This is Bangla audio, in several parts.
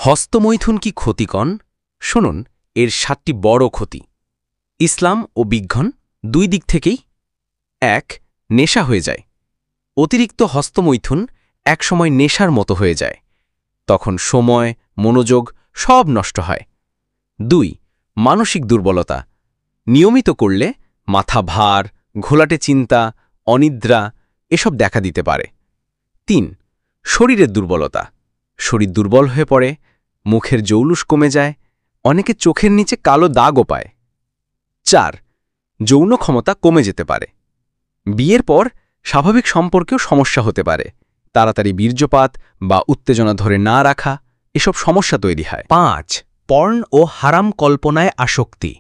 হস্তমৈথুন কি ক্ষতিকর? শুনুন এর ৭টি বড় ক্ষতি। ইসলাম ও বিজ্ঞান দুই দিক থেকেই। ১. নেশা হয়ে যায়। অতিরিক্ত হস্তমৈথুন একসময় নেশার মতো হয়ে যায়। তখন সময়, মনোযোগ সব নষ্ট হয়। ২. মানসিক দুর্বলতা। নিয়মিত করলে মাথা ভার, ঘোলাটে চিন্তা, অনিদ্রা এসব দেখা দিতে পারে। ৩. শরীরের দুর্বলতা। শরীর দুর্বল হয়ে পড়ে, মুখের জৌলুস কমে যায়, অনেকে চোখের নিচে কালো দাগও পায়। ৪. যৌন ক্ষমতা কমে যেতে পারে। বিয়ের পর স্বাভাবিক সম্পর্কেও সমস্যা হতে পারে। তাড়াতাড়ি বীর্যপাত বা উত্তেজনা ধরে না রাখা এসব সমস্যা তৈরি হয়। ৫. পর্ন ও হারাম কল্পনায় আসক্তি।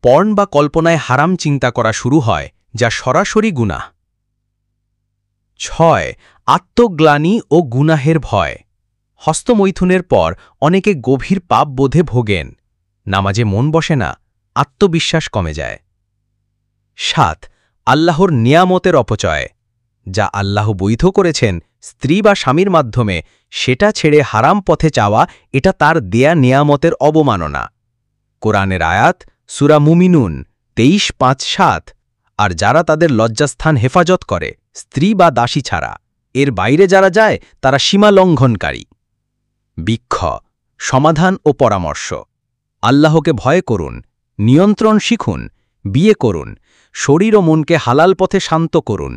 পর্ন বা কল্পনায় হারাম চিন্তা করা শুরু হয়, যা সরাসরি গুনাহ। ৬. আত্মগ্লানি ও গুনাহের ভয়। হস্তমৈথুনের পর অনেকে গভীর পাপবোধে ভোগেন। নামাজে মন বসে না, আত্মবিশ্বাস কমে যায়। ৭. আল্লাহর নিয়ামতের অপচয়। যা আল্লাহ বৈধ করেছেন স্ত্রী বা স্বামীর মাধ্যমে, সেটা ছেড়ে হারাম পথে চাওয়া, এটা তার দেয়া নিয়ামতের অবমাননা। কোরআনের আয়াত সূরা মুমিনুন ২৩:৫-৭। আর যারা তাদের লজ্জাস্থান হেফাজত করে, স্ত্রী বা দাসী ছাড়া, এর বাইরে যারা যায় তারা সীমা লঙ্ঘনকারী। বিক্ষ সমাধান ও পরামর্শ। আল্লাহকে ভয় করুন, নিয়ন্ত্রণ শিখুন, বিয়ে করুন, শরীর ও মনকে হালাল পথে শান্ত করুন।